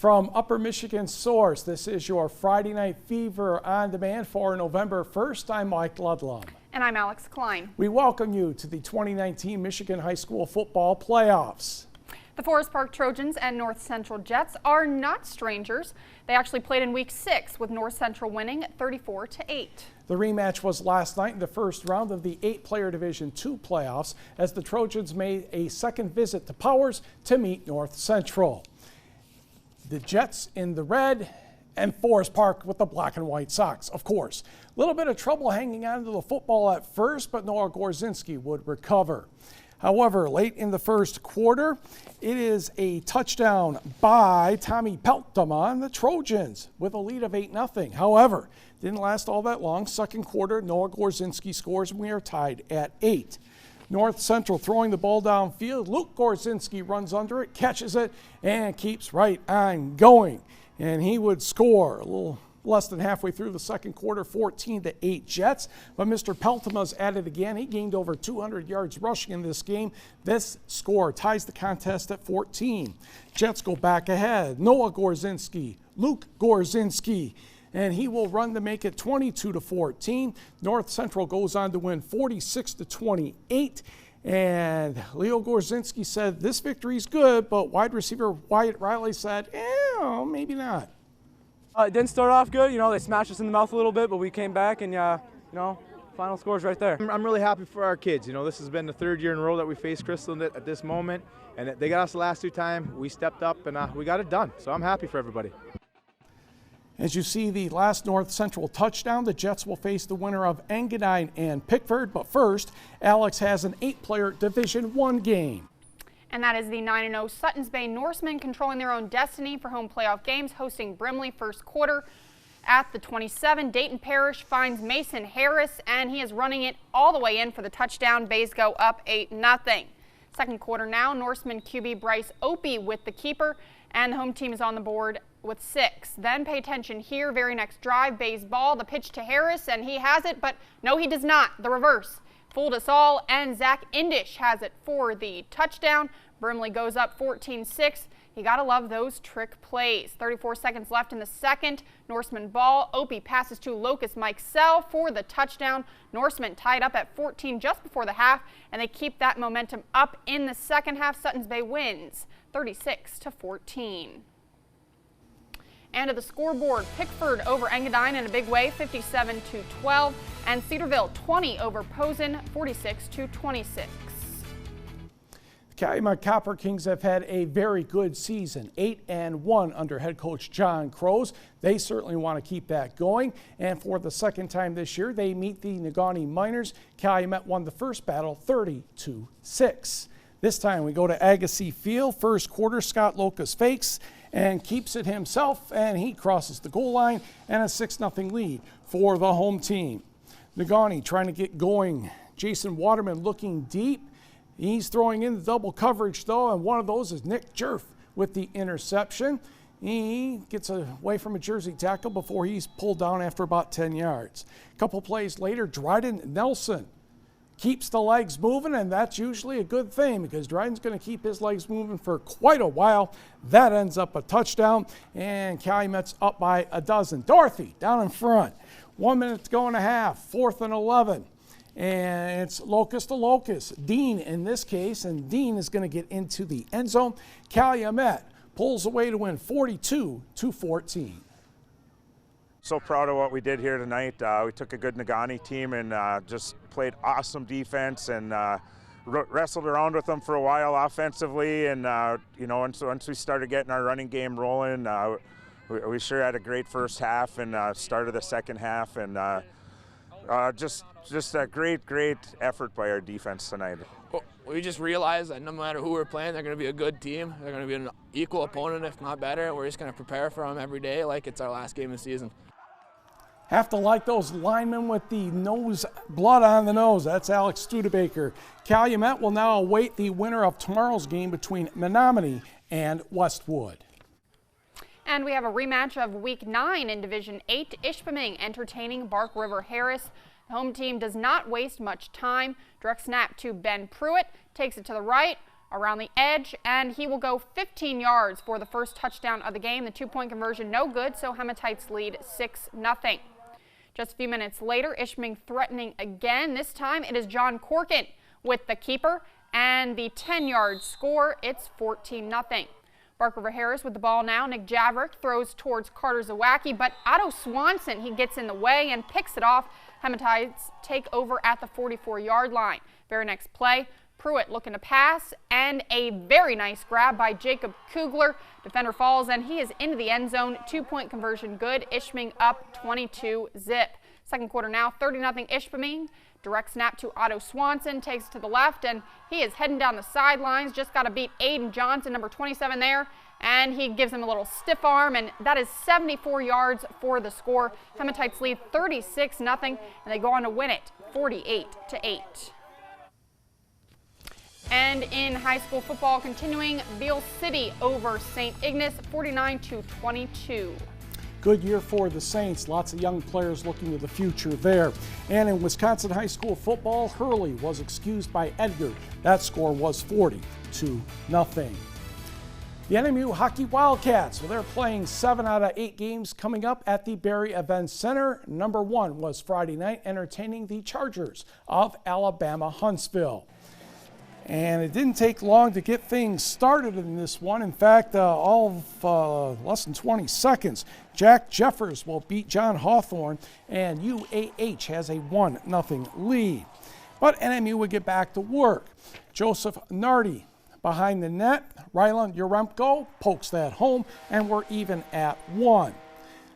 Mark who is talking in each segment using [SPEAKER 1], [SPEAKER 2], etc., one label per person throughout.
[SPEAKER 1] From Upper Michigan Source, this is your Friday Night Fever on demand for November 1st. I'm Mike Ludlum.
[SPEAKER 2] And I'm Alex Klein.
[SPEAKER 1] We welcome you to the 2019 Michigan High School Football Playoffs.
[SPEAKER 2] The Forest Park Trojans and North Central Jets are not strangers. They actually played in Week 6 with North Central winning 34-8.
[SPEAKER 1] The rematch was last night in the first round of the 8-player Division II playoffs as the Trojans made a second visit to Powers to meet North Central. The Jets in the red and Forest Park with the black and white socks, of course. A little bit of trouble hanging on to the football at first, but Noah Gorzinski would recover. However, late in the first quarter, it is a touchdown by Tommy Pelton on the Trojans with a lead of 8-0. However, didn't last all that long. Second quarter, Noah Gorzinski scores and we are tied at 8. North Central throwing the ball downfield. Luke Gorzinski runs under it, catches it, and keeps right on going. And he would score a little less than halfway through the second quarter, 14-8 Jets. But Mr. Peltoma's at it again. He gained over 200 yards rushing in this game. This score ties the contest at 14. Jets go back ahead. Noah Gorzinski, Luke Gorzinski, and he will run to make it 22-14. North Central goes on to win 46-28. And Leo Gorzinski said this victory is good, but wide receiver Wyatt Riley said, maybe not.
[SPEAKER 3] It didn't start off good. They smashed us in the mouth a little bit, but we came back and, final score's right there.
[SPEAKER 4] I'm really happy for our kids. This has been the third year in a row that we faced Crystal at this moment, and they got us the last 2 times. We stepped up and we got it done, so I'm happy for everybody.
[SPEAKER 1] As you see the last North Central touchdown, the Jets will face the winner of Engadine and Pickford. But first, Alex has an 8-player Division I game.
[SPEAKER 2] And that is the 9-0 Suttons Bay Norsemen controlling their own destiny for home playoff games, hosting Brimley first quarter. At the 27, Dayton Parish finds Mason Harris, and he is running it all the way in for the touchdown. Bays go up 8-0. Second quarter now, Norseman QB Bryce Opie with the keeper, and the home team is on the board with 6. Then pay attention here, very next drive, Bays ball, the pitch to Harris, and he has it, but no, he does not. The reverse fooled us all, and Zach Indish has it for the touchdown. Brimley goes up 14-6. You gotta love those trick plays. 34 seconds left in the second. Norseman ball. Opie passes to Locust Mike Sell for the touchdown. Norseman tied up at 14 just before the half, and they keep that momentum up in the second half. Suttons Bay wins 36-14. And to the scoreboard, Pickford over Engadine in a big way, 57-12, and Cedarville 20 over Posen, 46-26.
[SPEAKER 1] The Calumet Copper Kings have had a very good season, 8-1 under head coach John Crows. They certainly want to keep that going. And for the second time this year, they meet the Nogami Miners. Calumet won the first battle 30-6. This time we go to Agassiz Field. First quarter, Scott Locust fakes and keeps it himself, and he crosses the goal line, and a 6-0 lead for the home team. Nogami trying to get going. Jason Waterman looking deep. He's throwing in the double coverage, though, and one of those is Nick Jerf with the interception. He gets away from a Jersey tackle before he's pulled down after about 10 yards. A couple plays later, Dryden Nelson keeps the legs moving, and that's usually a good thing because Dryden's going to keep his legs moving for quite a while. That ends up a touchdown, and Calumet's up by 12. Dorothy down in front. 1 minute to go and a half, 4th and 11. And it's Locust to Locust. Dean in this case, and Dean is going to get into the end zone. Calumet pulls away to win 42-14.
[SPEAKER 5] So proud of what we did here tonight. We took a good Nogami team and just played awesome defense and wrestled around with them for a while offensively. And once we started getting our running game rolling, we sure had a great first half and started the second half, and just a great effort by our defense tonight.
[SPEAKER 6] We just realized that no matter who we're playing, they're going to be a good team. They're going to be an equal opponent, if not better. We're just going to prepare for them every day like it's our last game of the season.
[SPEAKER 1] Have to like those linemen with the blood on the nose. That's Alex Studebaker. Calumet will now await the winner of tomorrow's game between Menominee and Westwood.
[SPEAKER 2] And we have a rematch of Week 9 in Division 8. Ishpeming entertaining RiverHarris. The home team does not waste much time. Direct snap to Ben Pruitt. Takes it to the right. around the edge, and he will go 15 yards for the first touchdown of the game. The 2-point conversion no good, so Hematites lead 6-0. Just a few minutes later, Ishpeming threatening again. This time it is John Corkin with the keeper, and the 10-yard score. It's 14-0. RiverHarris with the ball now. Nick Javerick throws towards Carter Zawacki, but Otto Swanson, he gets in the way and picks it off. Hematites take over at the 44-yard line. Very next play, Pruitt looking to pass, and a very nice grab by Jacob Kugler. Defender falls, and he is into the end zone. 2-point conversion good. Ishpeming up 22-0. Second quarter now, 30-0 Ishpeming. Direct snap to Otto Swanson, takes it to the left, and he is heading down the sidelines. Just got to beat Aiden Johnson, number 27 there, and he gives him a little stiff arm, and that is 74 yards for the score. Hematites lead 36-0, and they go on to win it 48-8. And in high school football, continuing, Beale City over St. Ignace, 49-22.
[SPEAKER 1] Good year for the Saints. Lots of young players looking to the future there. And in Wisconsin high school football, Hurley was excused by Edgar. That score was 40-0. The NMU Hockey Wildcats, well, they're playing 7 out of 8 games coming up at the Barry Events Center. Number 1 was Friday night, entertaining the Chargers of Alabama Huntsville. And it didn't take long to get things started in this one. In fact, all of less than 20 seconds, Jack Jeffers will beat John Hawthorne, and UAH has a 1-0 lead. But NMU would get back to work. Joseph Nardi behind the net. Ryland Uremko pokes that home, and we're even at 1.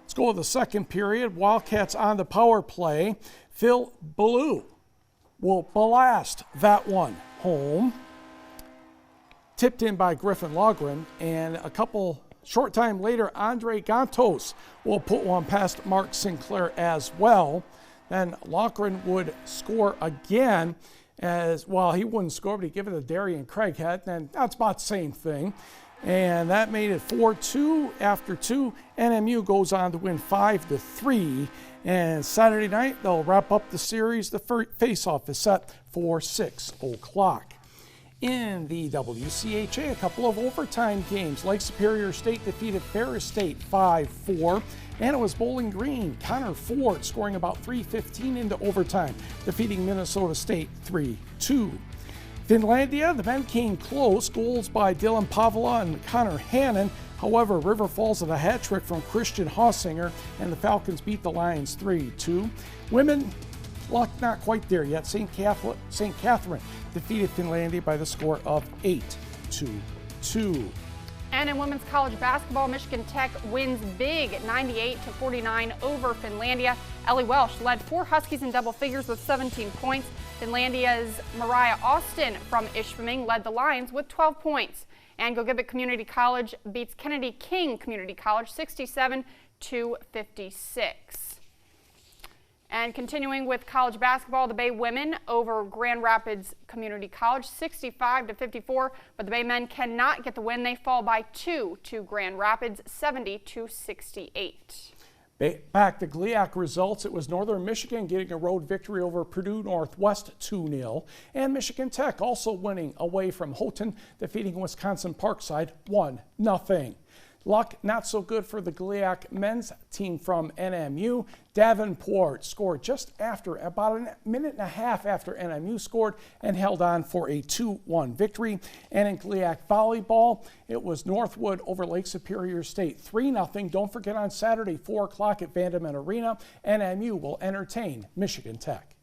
[SPEAKER 1] Let's go to the second period. Wildcats on the power play. Phil Ballou will blast that one home. Tipped in by Griffin Logren, and a short time later, Andre Gantos will put one past Mark Sinclair as well. Then Logren would score again, as well, he wouldn't score, but he'd give it to Darian Craighead, and that's about the same thing. And that made it 4-2. After 2, NMU goes on to win 5-3. And Saturday night, they'll wrap up the series. The face-off is set for 6 o'clock. In the WCHA, a couple of overtime games. Lake Superior State defeated Ferris State 5-4. And it was Bowling Green, Connor Ford scoring about 3:15 into overtime, defeating Minnesota State 3-2. Finlandia, the men came close, goals by Dylan Pavla and Connor Hannon. However, River Falls with a hat trick from Christian Hossinger, and the Falcons beat the Lions 3-2. Women, luck not quite there yet. St. Catherine defeated Finlandia by the score of 8-2.
[SPEAKER 2] And in women's college basketball, Michigan Tech wins big at 98-49 over Finlandia. Ellie Welsh led 4 Huskies in double figures with 17 points. Finlandia's Mariah Austin from Ishpeming led the Lions with 12 points. And Gogibic Community College beats Kennedy King Community College 67-56. And continuing with college basketball, the Bay women over Grand Rapids Community College 65-54, but the Bay men cannot get the win. They fall by 2 to Grand Rapids 70-68.
[SPEAKER 1] Back to GLIAC results. It was Northern Michigan getting a road victory over Purdue Northwest 2-0, and Michigan Tech also winning away from Houghton, defeating Wisconsin Parkside 1-0. Luck not so good for the GLIAC men's team from NMU. Davenport scored just after, about a minute and a half after NMU scored, and held on for a 2-1 victory. And in GLIAC volleyball, it was Northwood over Lake Superior State 3-0. Don't forget on Saturday, 4 o'clock at Vandeman Arena, NMU will entertain Michigan Tech.